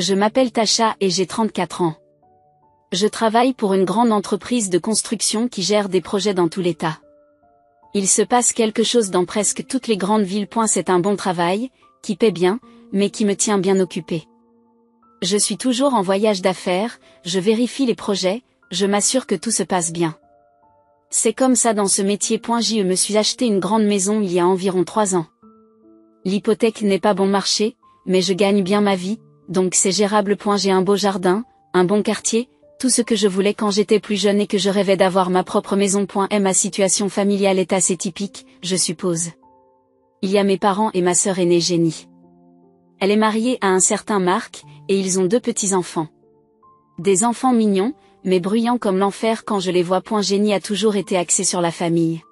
Je m'appelle Tasha et j'ai 34 ans. Je travaille pour une grande entreprise de construction qui gère des projets dans tout l'État. Il se passe quelque chose dans presque toutes les grandes villes. C'est un bon travail, qui paie bien, mais qui me tient bien occupé. Je suis toujours en voyage d'affaires, je vérifie les projets, je m'assure que tout se passe bien. C'est comme ça dans ce métier. Je me suis acheté une grande maison il y a environ 3 ans. L'hypothèque n'est pas bon marché, mais je gagne bien ma vie, donc c'est gérable. J'ai un beau jardin, un bon quartier, tout ce que je voulais quand j'étais plus jeune et que je rêvais d'avoir ma propre maison. Ma situation familiale est assez typique, je suppose. Il y a mes parents et ma sœur aînée Jenny. Elle est mariée à un certain Marc, et ils ont 2 petits-enfants. Des enfants mignons, mais bruyants comme l'enfer quand je les vois. Jenny a toujours été axée sur la famille.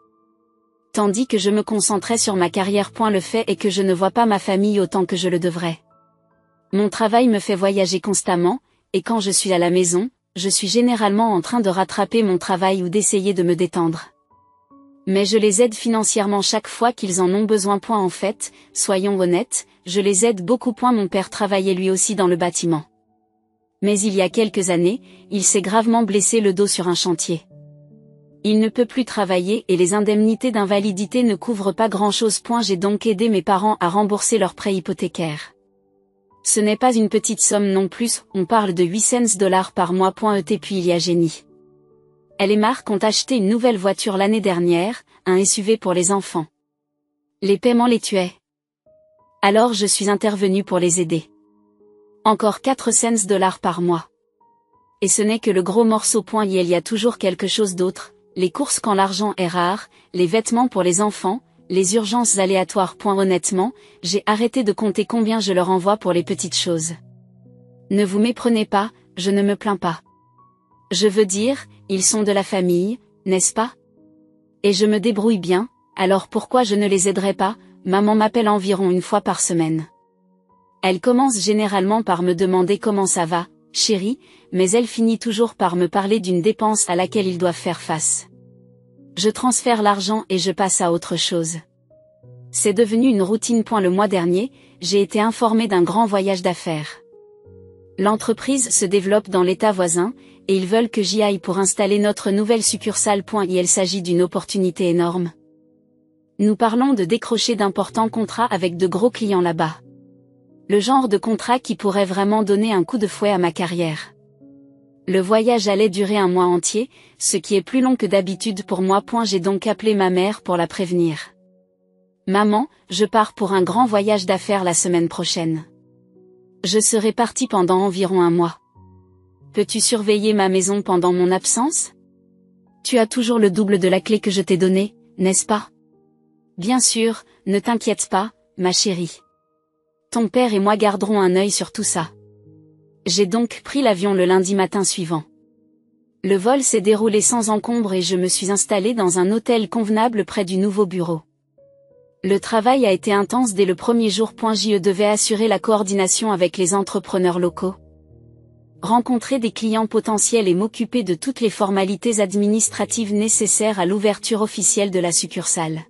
Tandis que je me concentrais sur ma carrière. Le fait est que je ne vois pas ma famille autant que je le devrais. Mon travail me fait voyager constamment, et quand je suis à la maison, je suis généralement en train de rattraper mon travail ou d'essayer de me détendre. Mais je les aide financièrement chaque fois qu'ils en ont besoin. En fait, soyons honnêtes, je les aide beaucoup. Mon père travaillait lui aussi dans le bâtiment. Mais il y a quelques années, il s'est gravement blessé le dos sur un chantier. Il ne peut plus travailler et les indemnités d'invalidité ne couvrent pas grand-chose. J'ai donc aidé mes parents à rembourser leur prêt hypothécaire. Ce n'est pas une petite somme non plus, on parle de 8 cents par mois. Puis il y a Jenny. Elle et Marc ont acheté une nouvelle voiture l'année dernière, un SUV pour les enfants. Les paiements les tuaient. Alors je suis intervenue pour les aider. Encore 4 cents par mois. Et ce n'est que le gros morceau. Il y a toujours quelque chose d'autre, les courses quand l'argent est rare, les vêtements pour les enfants, les urgences aléatoires. Honnêtement, j'ai arrêté de compter combien je leur envoie pour les petites choses. Ne vous méprenez pas, je ne me plains pas. Je veux dire, ils sont de la famille, n'est-ce pas? Et je me débrouille bien, alors pourquoi je ne les aiderais pas? Maman m'appelle environ 1 fois par semaine. Elle commence généralement par me demander comment ça va, chérie, mais elle finit toujours par me parler d'une dépense à laquelle ils doivent faire face. Je transfère l'argent et je passe à autre chose. C'est devenu une routine. Le mois dernier, j'ai été informée d'un grand voyage d'affaires. L'entreprise se développe dans l'État voisin, et ils veulent que j'y aille pour installer notre nouvelle succursale. Il s'agit d'une opportunité énorme. Nous parlons de décrocher d'importants contrats avec de gros clients là-bas. Le genre de contrat qui pourrait vraiment donner un coup de fouet à ma carrière. Le voyage allait durer 1 mois entier, ce qui est plus long que d'habitude pour moi. J'ai donc appelé ma mère pour la prévenir. Maman, je pars pour un grand voyage d'affaires la semaine prochaine. Je serai partie pendant environ 1 mois. Peux-tu surveiller ma maison pendant mon absence? Tu as toujours le double de la clé que je t'ai donnée, n'est-ce pas? Bien sûr, ne t'inquiète pas, ma chérie. Ton père et moi garderons un œil sur tout ça. J'ai donc pris l'avion le lundi matin suivant. Le vol s'est déroulé sans encombre et je me suis installée dans un hôtel convenable près du nouveau bureau. Le travail a été intense dès le premier jour. Je devais assurer la coordination avec les entrepreneurs locaux, rencontrer des clients potentiels et m'occuper de toutes les formalités administratives nécessaires à l'ouverture officielle de la succursale.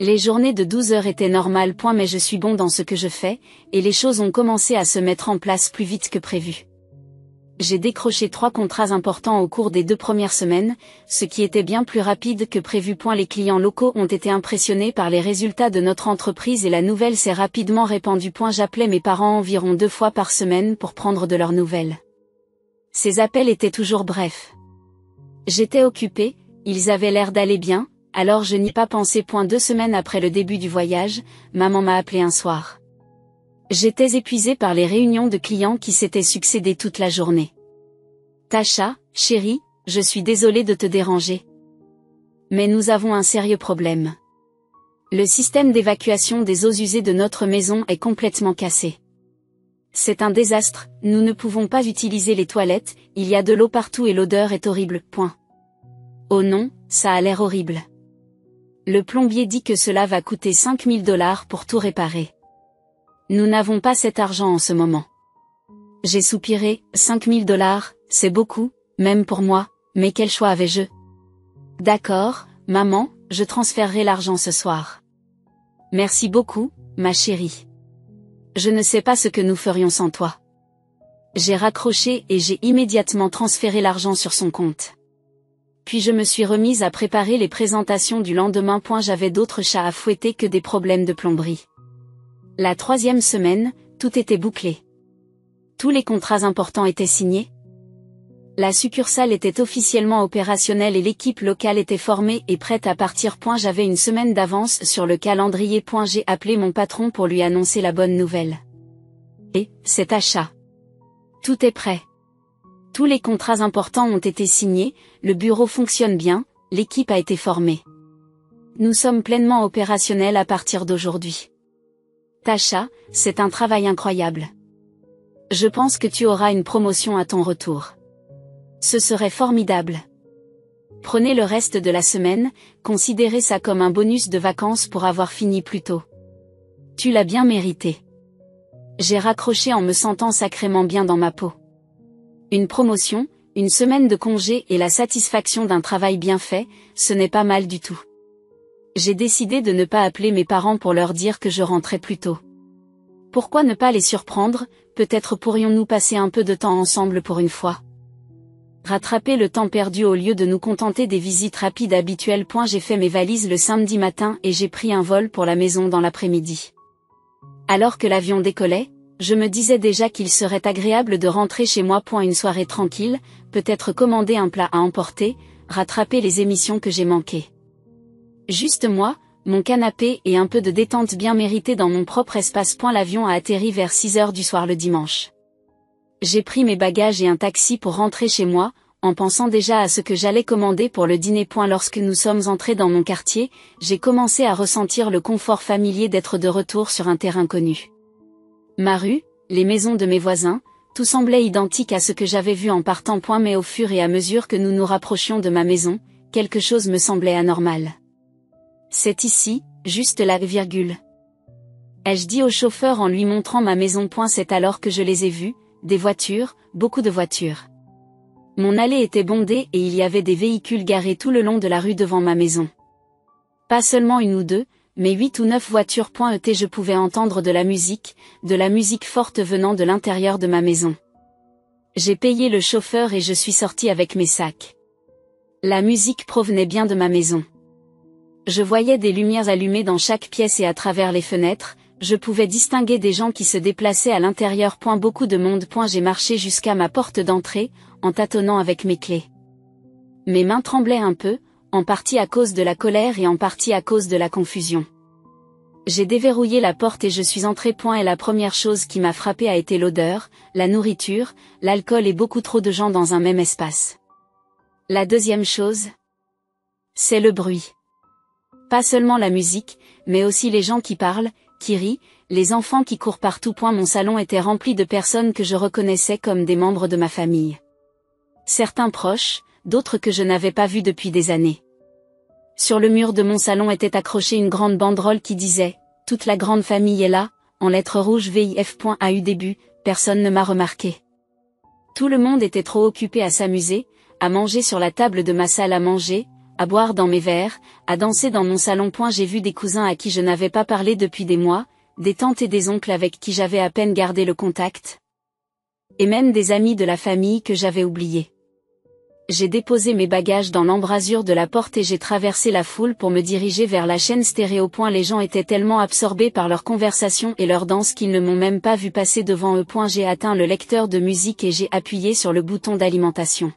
Les journées de 12 heures étaient normales. Mais je suis bon dans ce que je fais, et les choses ont commencé à se mettre en place plus vite que prévu. J'ai décroché 3 contrats importants au cours des 2 premières semaines, ce qui était bien plus rapide que prévu. Les clients locaux ont été impressionnés par les résultats de notre entreprise et la nouvelle s'est rapidement répandue. J'appelais mes parents environ 2 fois par semaine pour prendre de leurs nouvelles. Ces appels étaient toujours brefs. J'étais occupée, ils avaient l'air d'aller bien, alors je n'y ai pas pensé. 2 semaines après le début du voyage, maman m'a appelé un soir. J'étais épuisée par les réunions de clients qui s'étaient succédé toute la journée. Tasha, chérie, je suis désolée de te déranger. Mais nous avons un sérieux problème. Le système d'évacuation des eaux usées de notre maison est complètement cassé. C'est un désastre, nous ne pouvons pas utiliser les toilettes, il y a de l'eau partout et l'odeur est horrible. Oh non, ça a l'air horrible. Le plombier dit que cela va coûter 5 000 $ pour tout réparer. Nous n'avons pas cet argent en ce moment. J'ai soupiré, 5 000 $, c'est beaucoup, même pour moi, mais quel choix avais-je? D'accord, maman, je transférerai l'argent ce soir. Merci beaucoup, ma chérie. Je ne sais pas ce que nous ferions sans toi. J'ai raccroché et j'ai immédiatement transféré l'argent sur son compte. Puis je me suis remise à préparer les présentations du lendemain. J'avais d'autres chats à fouetter que des problèmes de plomberie. La 3e semaine, tout était bouclé. Tous les contrats importants étaient signés. La succursale était officiellement opérationnelle et l'équipe locale était formée et prête à partir. J'avais une semaine d'avance sur le calendrier. J'ai appelé mon patron pour lui annoncer la bonne nouvelle. Et, c'est achat. Tout est prêt. Tous les contrats importants ont été signés, le bureau fonctionne bien, l'équipe a été formée. Nous sommes pleinement opérationnels à partir d'aujourd'hui. Tasha, c'est un travail incroyable. Je pense que tu auras une promotion à ton retour. Ce serait formidable. Prenez le reste de la semaine, considérez ça comme un bonus de vacances pour avoir fini plus tôt. Tu l'as bien mérité. J'ai raccroché en me sentant sacrément bien dans ma peau. Une promotion, une semaine de congé et la satisfaction d'un travail bien fait, ce n'est pas mal du tout. J'ai décidé de ne pas appeler mes parents pour leur dire que je rentrais plus tôt. Pourquoi ne pas les surprendre, peut-être pourrions-nous passer un peu de temps ensemble pour une fois. Rattraper le temps perdu au lieu de nous contenter des visites rapides habituelles. J'ai fait mes valises le samedi matin et j'ai pris un vol pour la maison dans l'après-midi. Alors que l'avion décollait, je me disais déjà qu'il serait agréable de rentrer chez moi. Une soirée tranquille, peut-être commander un plat à emporter, rattraper les émissions que j'ai manquées. Juste moi, mon canapé et un peu de détente bien méritée dans mon propre espace. L'avion a atterri vers 6h du soir le dimanche. J'ai pris mes bagages et un taxi pour rentrer chez moi, en pensant déjà à ce que j'allais commander pour le dîner. Lorsque nous sommes entrés dans mon quartier, j'ai commencé à ressentir le confort familier d'être de retour sur un terrain connu. Ma rue, les maisons de mes voisins, tout semblait identique à ce que j'avais vu en partant. Mais au fur et à mesure que nous nous rapprochions de ma maison, quelque chose me semblait anormal. C'est ici, juste là, virgule. Ai-je dit au chauffeur en lui montrant ma maison. C'est alors que je les ai vus, des voitures, beaucoup de voitures. Mon allée était bondée et il y avait des véhicules garés tout le long de la rue devant ma maison. Pas seulement une ou deux, mais 8 ou 9 voitures. Je pouvais entendre de la musique forte venant de l'intérieur de ma maison. J'ai payé le chauffeur et je suis sorti avec mes sacs. La musique provenait bien de ma maison. Je voyais des lumières allumées dans chaque pièce et à travers les fenêtres, je pouvais distinguer des gens qui se déplaçaient à l'intérieur. Beaucoup de monde. J'ai marché jusqu'à ma porte d'entrée, en tâtonnant avec mes clés. Mes mains tremblaient un peu, en partie à cause de la colère et en partie à cause de la confusion. J'ai déverrouillé la porte et je suis entré. Et la première chose qui m'a frappé a été l'odeur, la nourriture, l'alcool et beaucoup trop de gens dans un même espace. La deuxième chose, c'est le bruit. Pas seulement la musique, mais aussi les gens qui parlent, qui rient, les enfants qui courent partout. Mon salon était rempli de personnes que je reconnaissais comme des membres de ma famille. Certains proches, d'autres que je n'avais pas vus depuis des années. Sur le mur de mon salon était accrochée une grande banderole qui disait « Toute la grande famille est là », en lettres rouges VIF. Au début, personne ne m'a remarqué. Tout le monde était trop occupé à s'amuser, à manger sur la table de ma salle à manger, à boire dans mes verres, à danser dans mon salon. J'ai vu des cousins à qui je n'avais pas parlé depuis des mois, des tantes et des oncles avec qui j'avais à peine gardé le contact. Et même des amis de la famille que j'avais oubliés. J'ai déposé mes bagages dans l'embrasure de la porte et j'ai traversé la foule pour me diriger vers la chaîne stéréo. Les gens étaient tellement absorbés par leur conversation et leur danse qu'ils ne m'ont même pas vu passer devant eux. J'ai atteint le lecteur de musique et j'ai appuyé sur le bouton d'alimentation.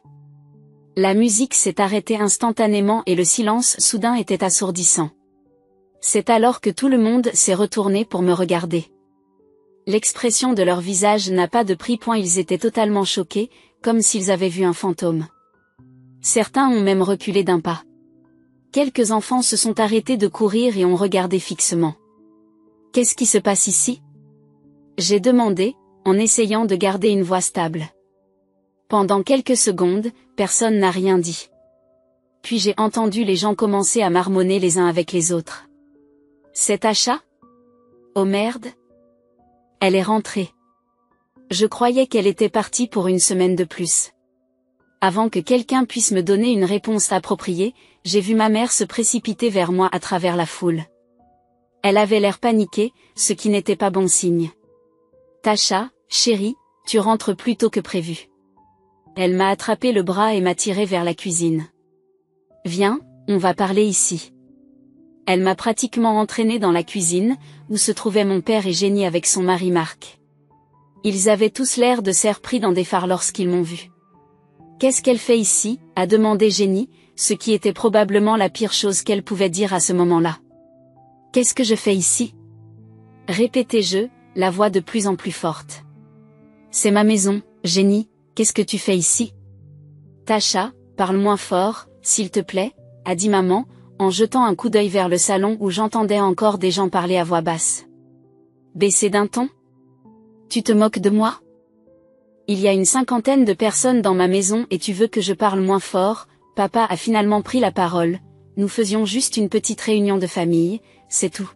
La musique s'est arrêtée instantanément et le silence soudain était assourdissant. C'est alors que tout le monde s'est retourné pour me regarder. L'expression de leur visage n'a pas de prix. Ils étaient totalement choqués, comme s'ils avaient vu un fantôme. Certains ont même reculé d'un pas. Quelques enfants se sont arrêtés de courir et ont regardé fixement. Qu'est-ce qui se passe ici? J'ai demandé, en essayant de garder une voix stable. Pendant quelques secondes, personne n'a rien dit. Puis j'ai entendu les gens commencer à marmonner les uns avec les autres. C'est Tasha? Oh merde! Elle est rentrée. Je croyais qu'elle était partie pour une semaine de plus. Avant que quelqu'un puisse me donner une réponse appropriée, j'ai vu ma mère se précipiter vers moi à travers la foule. Elle avait l'air paniquée, ce qui n'était pas bon signe. Tasha, chérie, Tu rentres plus tôt que prévu. Elle m'a attrapé le bras et m'a tiré vers la cuisine. Viens, on va parler ici. Elle m'a pratiquement entraîné dans la cuisine, où se trouvaient mon père et Jenny avec son mari Marc. Ils avaient tous l'air de s'être pris dans des phares lorsqu'ils m'ont vu. Qu'est-ce qu'elle fait ici, a demandé Jenny, ce qui était probablement la pire chose qu'elle pouvait dire à ce moment-là. Qu'est-ce que je fais ici? Répétais-je, la voix de plus en plus forte. C'est ma maison, Jenny, qu'est-ce que tu fais ici? Tasha, parle moins fort, s'il te plaît, a dit maman, en jetant un coup d'œil vers le salon où j'entendais encore des gens parler à voix basse. Baisser d'un ton? Tu te moques de moi? Il y a une 50aine de personnes dans ma maison et tu veux que je parle moins fort? Papa a finalement pris la parole. Nous faisions juste une petite réunion de famille, c'est tout.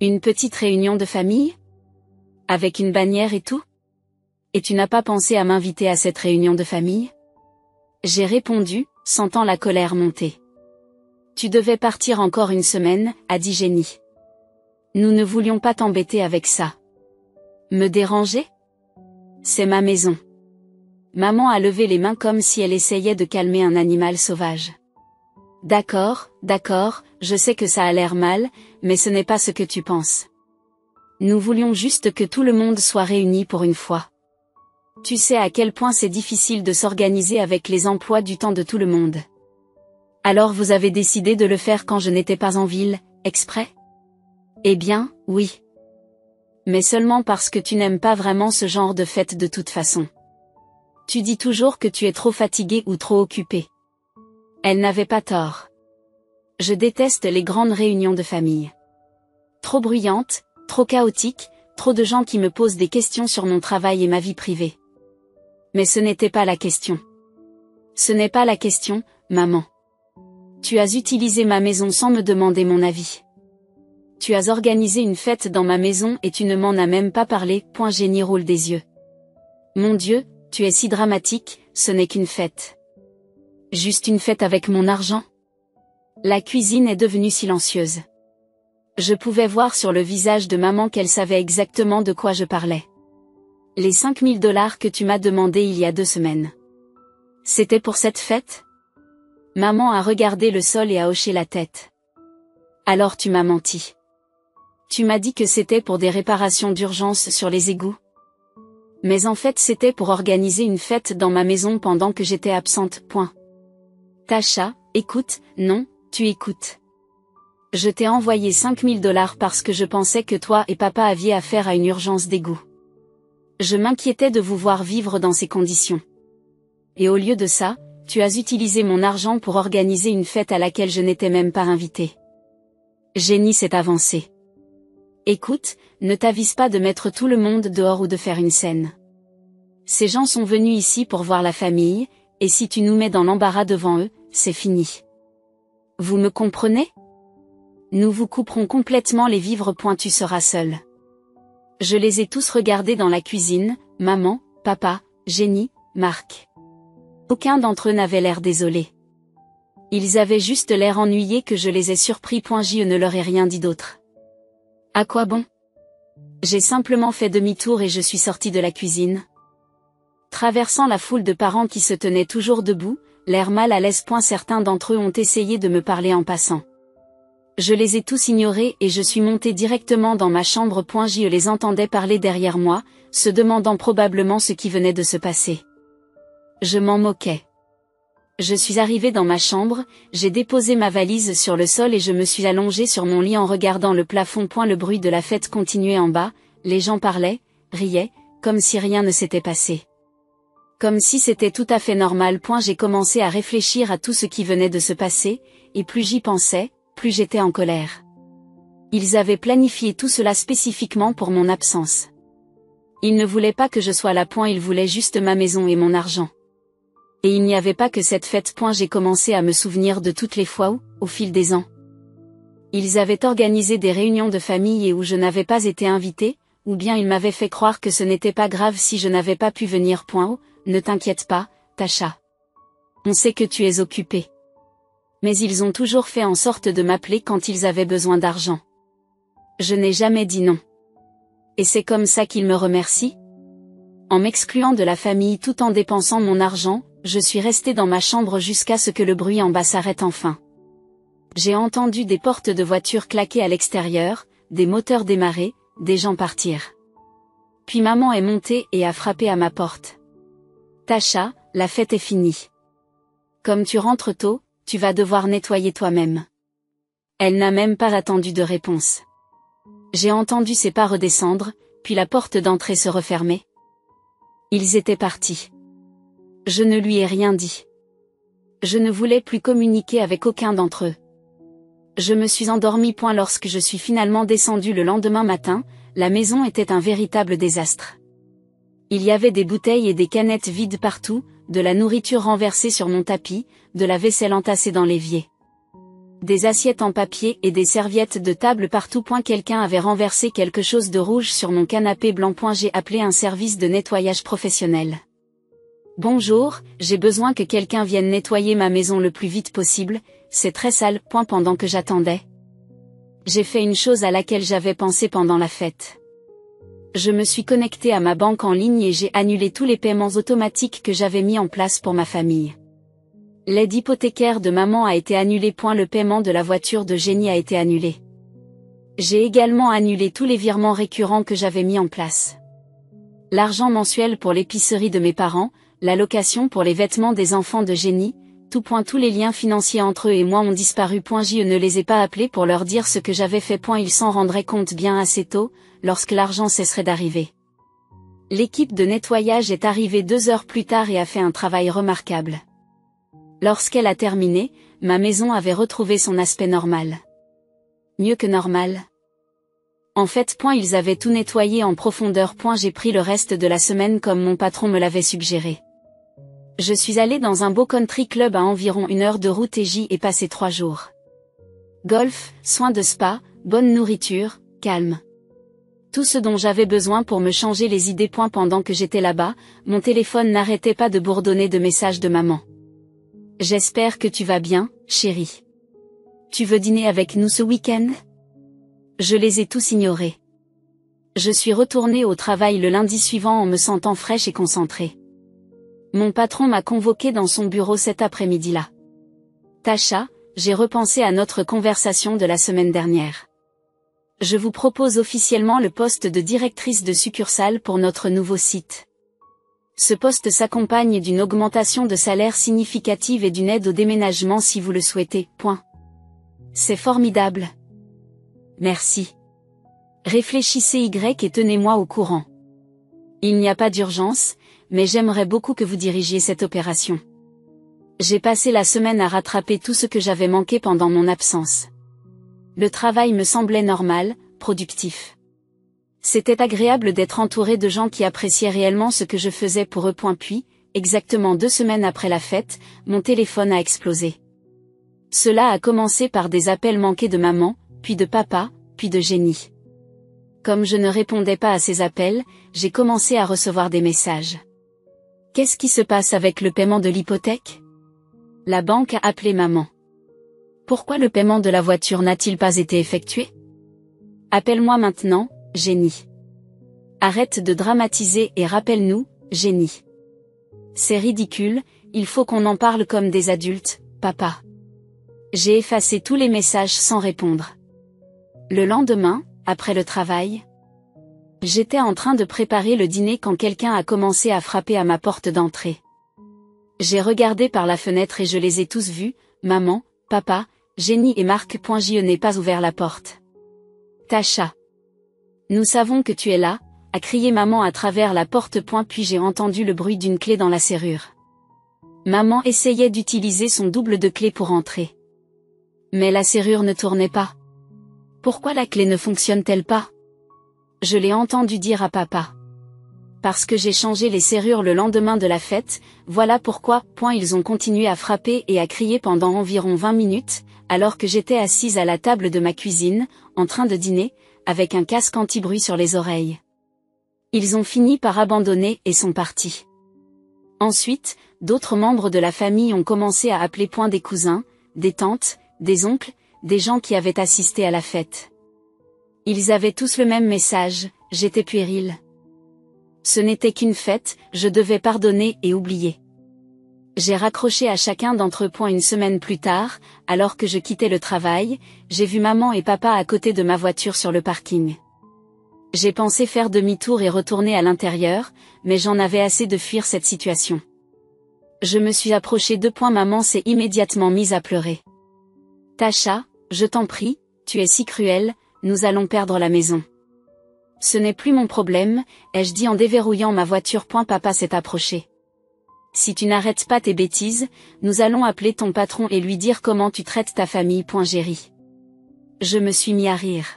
Une petite réunion de famille? Avec une bannière et tout? Et tu n'as pas pensé à m'inviter à cette réunion de famille? J'ai répondu, sentant la colère monter. Tu devais partir encore une semaine, a dit Jenny. Nous ne voulions pas t'embêter avec ça. Me déranger? C'est ma maison. Maman a levé les mains comme si elle essayait de calmer un animal sauvage. D'accord, je sais que ça a l'air mal, mais ce n'est pas ce que tu penses. Nous voulions juste que tout le monde soit réuni pour une fois. Tu sais à quel point c'est difficile de s'organiser avec les emplois du temps de tout le monde. Alors vous avez décidé de le faire quand je n'étais pas en ville, exprès? Eh bien, oui. Mais seulement parce que tu n'aimes pas vraiment ce genre de fête de toute façon. Tu dis toujours que tu es trop fatigué ou trop occupé. Elle n'avait pas tort. Je déteste les grandes réunions de famille. Trop bruyantes, trop chaotiques, trop de gens qui me posent des questions sur mon travail et ma vie privée. Mais ce n'était pas la question. Ce n'est pas la question, maman. Tu as utilisé ma maison sans me demander mon avis. Tu as organisé une fête dans ma maison et tu ne m'en as même pas parlé. Jenny roule des yeux. Mon Dieu, tu es si dramatique, ce n'est qu'une fête. Juste une fête avec mon argent? La cuisine est devenue silencieuse. Je pouvais voir sur le visage de maman qu'elle savait exactement de quoi je parlais. Les $5000 que tu m'as demandé il y a 2 semaines. C'était pour cette fête? Maman a regardé le sol et a hoché la tête. Alors tu m'as menti. Tu m'as dit que c'était pour des réparations d'urgence sur les égouts. Mais en fait c'était pour organiser une fête dans ma maison pendant que j'étais absente. Tasha, écoute, non, tu écoutes. Je t'ai envoyé $5000 parce que je pensais que toi et papa aviez affaire à une urgence d'égout. Je m'inquiétais de vous voir vivre dans ces conditions. Et au lieu de ça, tu as utilisé mon argent pour organiser une fête à laquelle je n'étais même pas invitée. Jenny s'est avancée. Écoute, ne t'avise pas de mettre tout le monde dehors ou de faire une scène. Ces gens sont venus ici pour voir la famille, et si tu nous mets dans l'embarras devant eux, c'est fini. Vous me comprenez? Nous vous couperons complètement les vivres. Tu seras seul. Je les ai tous regardés dans la cuisine, maman, papa, Jenny, Marc. Aucun d'entre eux n'avait l'air désolé. Ils avaient juste l'air ennuyés que je les ai surpris. Je ne leur ai rien dit d'autre. À quoi bon? J'ai simplement fait demi-tour et je suis sortie de la cuisine. Traversant la foule de parents qui se tenaient toujours debout, l'air mal à l'aise. Certains d'entre eux ont essayé de me parler en passant. Je les ai tous ignorés et je suis montée directement dans ma chambre. Je les entendais parler derrière moi, se demandant probablement ce qui venait de se passer. Je m'en moquais. Je suis arrivée dans ma chambre, j'ai déposé ma valise sur le sol et je me suis allongée sur mon lit en regardant le plafond. Le bruit de la fête continuait en bas, les gens parlaient, riaient, comme si rien ne s'était passé. Comme si c'était tout à fait normal. J'ai commencé à réfléchir à tout ce qui venait de se passer, et plus j'y pensais, plus j'étais en colère. Ils avaient planifié tout cela spécifiquement pour mon absence. Ils ne voulaient pas que je sois là. Ils voulaient juste ma maison et mon argent. Et il n'y avait pas que cette fête. J'ai commencé à me souvenir de toutes les fois où, au fil des ans, ils avaient organisé des réunions de famille et où je n'avais pas été invitée, ou bien ils m'avaient fait croire que ce n'était pas grave si je n'avais pas pu venir. Ne t'inquiète pas, Tasha. On sait que tu es occupée. Mais ils ont toujours fait en sorte de m'appeler quand ils avaient besoin d'argent. Je n'ai jamais dit non. Et c'est comme ça qu'ils me remercient? En m'excluant de la famille tout en dépensant mon argent, je suis restée dans ma chambre jusqu'à ce que le bruit en bas s'arrête enfin. J'ai entendu des portes de voitures claquer à l'extérieur, des moteurs démarrer, des gens partir. Puis maman est montée et a frappé à ma porte. Tasha, la fête est finie. Comme tu rentres tôt, tu vas devoir nettoyer toi-même. Elle n'a même pas attendu de réponse. J'ai entendu ses pas redescendre, puis la porte d'entrée se refermer. Ils étaient partis. Je ne lui ai rien dit. Je ne voulais plus communiquer avec aucun d'entre eux. Je me suis endormie. Lorsque je suis finalement descendue le lendemain matin, la maison était un véritable désastre. Il y avait des bouteilles et des canettes vides partout, de la nourriture renversée sur mon tapis, de la vaisselle entassée dans l'évier. Des assiettes en papier et des serviettes de table partout. Quelqu'un avait renversé quelque chose de rouge sur mon canapé blanc. J'ai appelé un service de nettoyage professionnel. Bonjour, j'ai besoin que quelqu'un vienne nettoyer ma maison le plus vite possible, c'est très sale. Pendant que j'attendais, j'ai fait une chose à laquelle j'avais pensé pendant la fête. Je me suis connectée à ma banque en ligne et j'ai annulé tous les paiements automatiques que j'avais mis en place pour ma famille. L'aide hypothécaire de maman a été annulée. Le paiement de la voiture de Jenny a été annulé. J'ai également annulé tous les virements récurrents que j'avais mis en place. L'argent mensuel pour l'épicerie de mes parents, la location pour les vêtements des enfants de Jenny, tous les liens financiers entre eux et moi ont disparu. Je ne les ai pas appelés pour leur dire ce que j'avais fait. Ils s'en rendraient compte bien assez tôt, lorsque l'argent cesserait d'arriver. L'équipe de nettoyage est arrivée 2 heures plus tard et a fait un travail remarquable. Lorsqu'elle a terminé, ma maison avait retrouvé son aspect normal. Mieux que normal. En fait, ils avaient tout nettoyé en profondeur. J'ai pris le reste de la semaine comme mon patron me l'avait suggéré. Je suis allée dans un beau country club à environ 1 heure de route et j'y ai passé 3 jours. Golf, soins de spa, bonne nourriture, calme. Tout ce dont j'avais besoin pour me changer les idées. Pendant que j'étais là-bas, mon téléphone n'arrêtait pas de bourdonner de messages de maman. J'espère que tu vas bien, chérie. Tu veux dîner avec nous ce week-end? Je les ai tous ignorés. Je suis retournée au travail le lundi suivant en me sentant fraîche et concentrée. Mon patron m'a convoquée dans son bureau cet après-midi-là. Tasha, j'ai repensé à notre conversation de la semaine dernière. Je vous propose officiellement le poste de directrice de succursale pour notre nouveau site. Ce poste s'accompagne d'une augmentation de salaire significative et d'une aide au déménagement si vous le souhaitez. C'est formidable. Merci. Réfléchissez et tenez-moi au courant. Il n'y a pas d'urgence, mais j'aimerais beaucoup que vous dirigiez cette opération. J'ai passé la semaine à rattraper tout ce que j'avais manqué pendant mon absence. Le travail me semblait normal, productif. C'était agréable d'être entouré de gens qui appréciaient réellement ce que je faisais pour eux. Puis, exactement 2 semaines après la fête, mon téléphone a explosé. Cela a commencé par des appels manqués de maman, puis de papa, puis de Jenny. Comme je ne répondais pas à ces appels, j'ai commencé à recevoir des messages. Qu'est-ce qui se passe avec le paiement de l'hypothèque? La banque a appelé maman. Pourquoi le paiement de la voiture n'a-t-il pas été effectué? Appelle-moi maintenant, Jenny. Arrête de dramatiser et rappelle-nous, Jenny. C'est ridicule, il faut qu'on en parle comme des adultes, papa. J'ai effacé tous les messages sans répondre. Le lendemain, après le travail, j'étais en train de préparer le dîner quand quelqu'un a commencé à frapper à ma porte d'entrée. J'ai regardé par la fenêtre et je les ai tous vus, maman, papa, Jenny et Marc. Je n'ai pas ouvert la porte. Tasha. Nous savons que tu es là, a crié maman à travers la porte. Puis j'ai entendu le bruit d'une clé dans la serrure. Maman essayait d'utiliser son double de clé pour entrer. Mais la serrure ne tournait pas. Pourquoi la clé ne fonctionne-t-elle pas? Je l'ai entendu dire à papa. Parce que j'ai changé les serrures le lendemain de la fête, voilà pourquoi. Ils ont continué à frapper et à crier pendant environ 20 minutes, alors que j'étais assise à la table de ma cuisine, en train de dîner, avec un casque anti-bruit sur les oreilles. Ils ont fini par abandonner et sont partis. Ensuite, d'autres membres de la famille ont commencé à appeler. Des cousins, des tantes, des oncles, des gens qui avaient assisté à la fête. Ils avaient tous le même message, j'étais puérile. Ce n'était qu'une fête, je devais pardonner et oublier. J'ai raccroché à chacun d'entre eux. Une semaine plus tard, alors que je quittais le travail, j'ai vu maman et papa à côté de ma voiture sur le parking. J'ai pensé faire demi-tour et retourner à l'intérieur, mais j'en avais assez de fuir cette situation. Je me suis approchée d'eux. Maman s'est immédiatement mise à pleurer. Tasha, je t'en prie, tu es si cruelle, nous allons perdre la maison. Ce n'est plus mon problème, ai-je dit en déverrouillant ma voiture. Papa s'est approché. Si tu n'arrêtes pas tes bêtises, nous allons appeler ton patron et lui dire comment tu traites ta famille. J'ai ri. Je me suis mis à rire.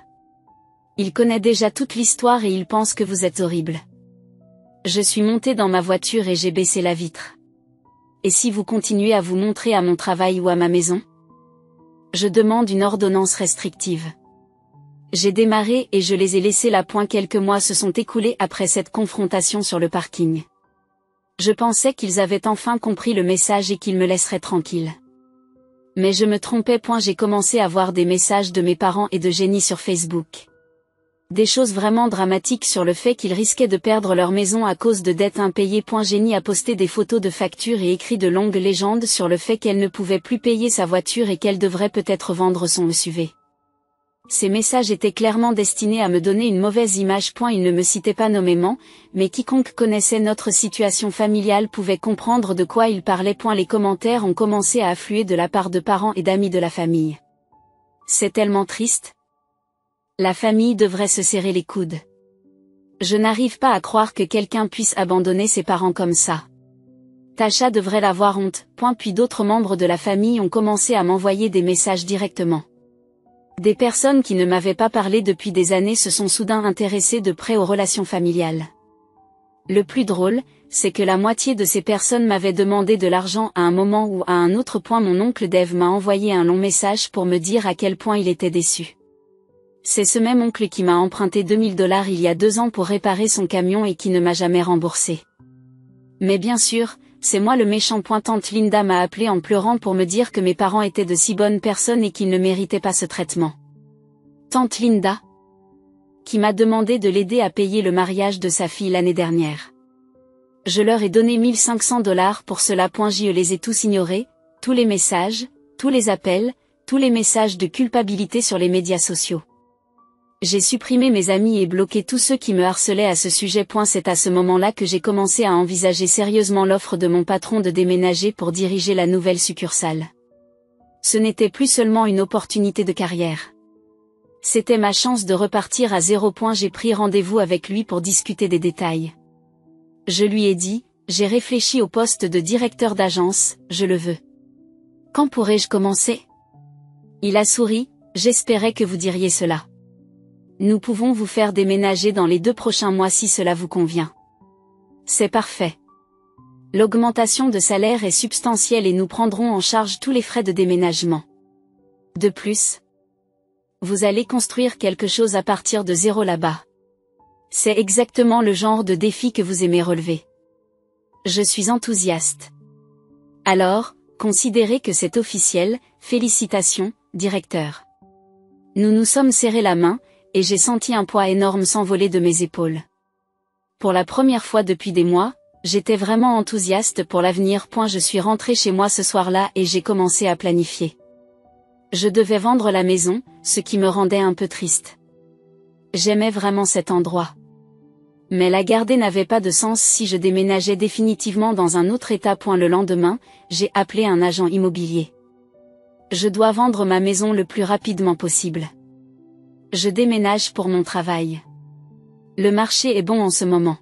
Il connaît déjà toute l'histoire et il pense que vous êtes horrible. Je suis montée dans ma voiture et j'ai baissé la vitre. Et si vous continuez à vous montrer à mon travail ou à ma maison? Je demande une ordonnance restrictive. J'ai démarré et je les ai laissés là. Quelques mois se sont écoulés après cette confrontation sur le parking. Je pensais qu'ils avaient enfin compris le message et qu'ils me laisseraient tranquille. Mais je me trompais. J'ai commencé à voir des messages de mes parents et de Jenny sur Facebook. Des choses vraiment dramatiques sur le fait qu'ils risquaient de perdre leur maison à cause de dettes impayées. Jenny a posté des photos de factures et écrit de longues légendes sur le fait qu'elle ne pouvait plus payer sa voiture et qu'elle devrait peut-être vendre son SUV. Ces messages étaient clairement destinés à me donner une mauvaise image. Il ne me citait pas nommément, mais quiconque connaissait notre situation familiale pouvait comprendre de quoi il parlait. Les commentaires ont commencé à affluer de la part de parents et d'amis de la famille. C'est tellement triste. La famille devrait se serrer les coudes. Je n'arrive pas à croire que quelqu'un puisse abandonner ses parents comme ça. Tasha devrait avoir honte. Puis d'autres membres de la famille ont commencé à m'envoyer des messages directement. Des personnes qui ne m'avaient pas parlé depuis des années se sont soudain intéressées de près aux relations familiales. Le plus drôle, c'est que la moitié de ces personnes m'avaient demandé de l'argent à un moment ou à un autre. Mon oncle Dave m'a envoyé un long message pour me dire à quel point il était déçu. C'est ce même oncle qui m'a emprunté $2000 il y a 2 ans pour réparer son camion et qui ne m'a jamais remboursé. Mais bien sûr, c'est moi le méchant. Tante Linda m'a appelé en pleurant pour me dire que mes parents étaient de si bonnes personnes et qu'ils ne méritaient pas ce traitement. Tante Linda, qui m'a demandé de l'aider à payer le mariage de sa fille l'année dernière. Je leur ai donné $1500 pour cela. Je les ai tous ignorés, tous les messages, tous les appels, tous les messages de culpabilité sur les médias sociaux. J'ai supprimé mes amis et bloqué tous ceux qui me harcelaient à ce sujet. C'est à ce moment-là que j'ai commencé à envisager sérieusement l'offre de mon patron de déménager pour diriger la nouvelle succursale. Ce n'était plus seulement une opportunité de carrière. C'était ma chance de repartir à 0. J'ai pris rendez-vous avec lui pour discuter des détails. Je lui ai dit, j'ai réfléchi au poste de directeur d'agence, je le veux. Quand pourrais-je commencer? Il a souri, j'espérais que vous diriez cela. Nous pouvons vous faire déménager dans les 2 prochains mois si cela vous convient. C'est parfait. L'augmentation de salaire est substantielle et nous prendrons en charge tous les frais de déménagement. De plus, vous allez construire quelque chose à partir de 0 là-bas. C'est exactement le genre de défi que vous aimez relever. Je suis enthousiaste. Alors, considérez que c'est officiel, félicitations, directeur. Nous nous sommes serrés la main, et j'ai senti un poids énorme s'envoler de mes épaules. Pour la première fois depuis des mois, j'étais vraiment enthousiaste pour l'avenir. Je suis rentrée chez moi ce soir-là et j'ai commencé à planifier. Je devais vendre la maison, ce qui me rendait un peu triste. J'aimais vraiment cet endroit. Mais la garder n'avait pas de sens si je déménageais définitivement dans un autre état. Le lendemain, j'ai appelé un agent immobilier. Je dois vendre ma maison le plus rapidement possible. Je déménage pour mon travail. Le marché est bon en ce moment.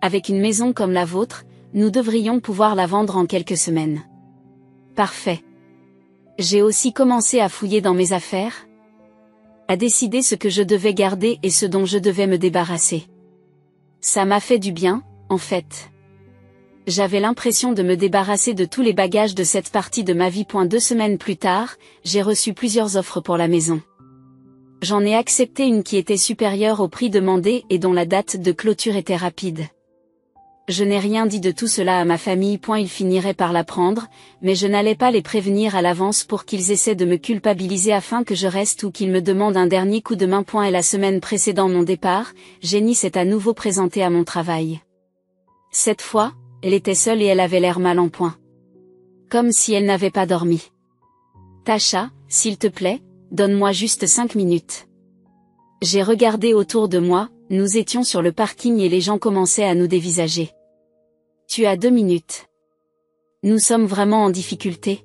Avec une maison comme la vôtre, nous devrions pouvoir la vendre en quelques semaines. Parfait. J'ai aussi commencé à fouiller dans mes affaires, à décider ce que je devais garder et ce dont je devais me débarrasser. Ça m'a fait du bien, en fait. J'avais l'impression de me débarrasser de tous les bagages de cette partie de ma vie. 2 semaines plus tard, j'ai reçu plusieurs offres pour la maison. J'en ai accepté une qui était supérieure au prix demandé et dont la date de clôture était rapide. Je n'ai rien dit de tout cela à ma famille. Ils finiraient par l'apprendre, mais je n'allais pas les prévenir à l'avance pour qu'ils essaient de me culpabiliser afin que je reste ou qu'ils me demandent un dernier coup de main. Et la semaine précédant mon départ, Jenny s'est à nouveau présentée à mon travail. Cette fois, elle était seule et elle avait l'air mal en point. Comme si elle n'avait pas dormi. Tasha, s'il te plaît, donne-moi juste 5 minutes. J'ai regardé autour de moi, nous étions sur le parking et les gens commençaient à nous dévisager. Tu as 2 minutes. Nous sommes vraiment en difficulté.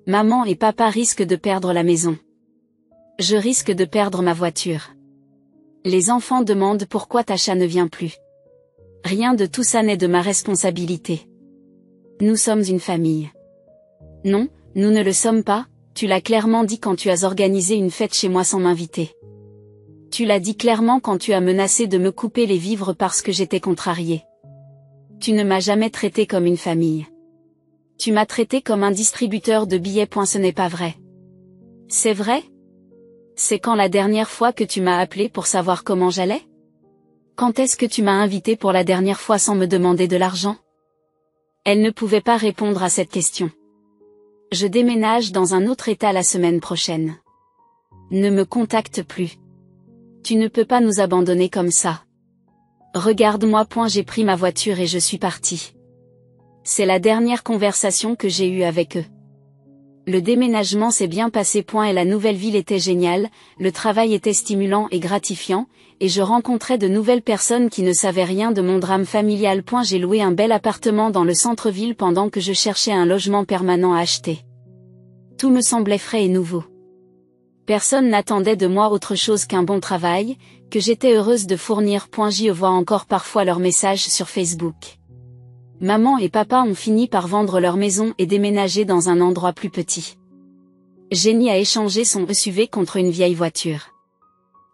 Maman et papa risquent de perdre la maison. Je risque de perdre ma voiture. Les enfants demandent pourquoi Tasha ne vient plus. Rien de tout ça n'est de ma responsabilité. Nous sommes une famille. Non, nous ne le sommes pas, tu l'as clairement dit quand tu as organisé une fête chez moi sans m'inviter. Tu l'as dit clairement quand tu as menacé de me couper les vivres parce que j'étais contrariée. Tu ne m'as jamais traité comme une famille. Tu m'as traité comme un distributeur de billets. Ce n'est pas vrai. C'est vrai? C'est quand la dernière fois que tu m'as appelé pour savoir comment j'allais? Quand est-ce que tu m'as invité pour la dernière fois sans me demander de l'argent? Elle ne pouvait pas répondre à cette question. Je déménage dans un autre état la semaine prochaine. Ne me contacte plus. Tu ne peux pas nous abandonner comme ça. Regarde-moi. J'ai pris ma voiture et je suis partie. C'est la dernière conversation que j'ai eue avec eux. Le déménagement s'est bien passé. Et la nouvelle ville était géniale, le travail était stimulant et gratifiant, et je rencontrais de nouvelles personnes qui ne savaient rien de mon drame familial. J'ai loué un bel appartement dans le centre-ville pendant que je cherchais un logement permanent à acheter. Tout me semblait frais et nouveau. Personne n'attendait de moi autre chose qu'un bon travail, que j'étais heureuse de fournir. J'y vois encore parfois leurs messages sur Facebook. Maman et papa ont fini par vendre leur maison et déménager dans un endroit plus petit. Jenny a échangé son SUV contre une vieille voiture.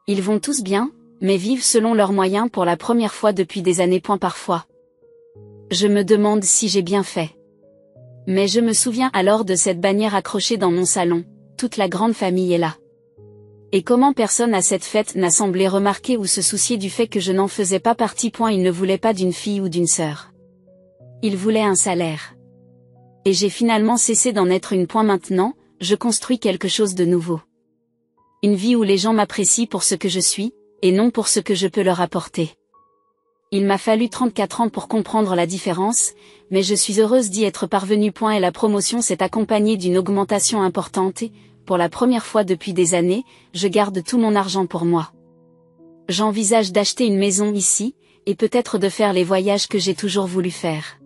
Ils vont tous bien, mais vivent selon leurs moyens pour la première fois depuis des années. Parfois. Je me demande si j'ai bien fait. Mais je me souviens alors de cette bannière accrochée dans mon salon, toute la grande famille est là. Et comment personne à cette fête n'a semblé remarquer ou se soucier du fait que je n'en faisais pas partie. Ils ne voulaient pas d'une fille ou d'une sœur. Ils voulaient un salaire. Et j'ai finalement cessé d'en être une. Maintenant, je construis quelque chose de nouveau. Une vie où les gens m'apprécient pour ce que je suis, et non pour ce que je peux leur apporter. Il m'a fallu 34 ans pour comprendre la différence, mais je suis heureuse d'y être parvenue. Et la promotion s'est accompagnée d'une augmentation importante et, pour la première fois depuis des années, je garde tout mon argent pour moi. J'envisage d'acheter une maison ici, et peut-être de faire les voyages que j'ai toujours voulu faire.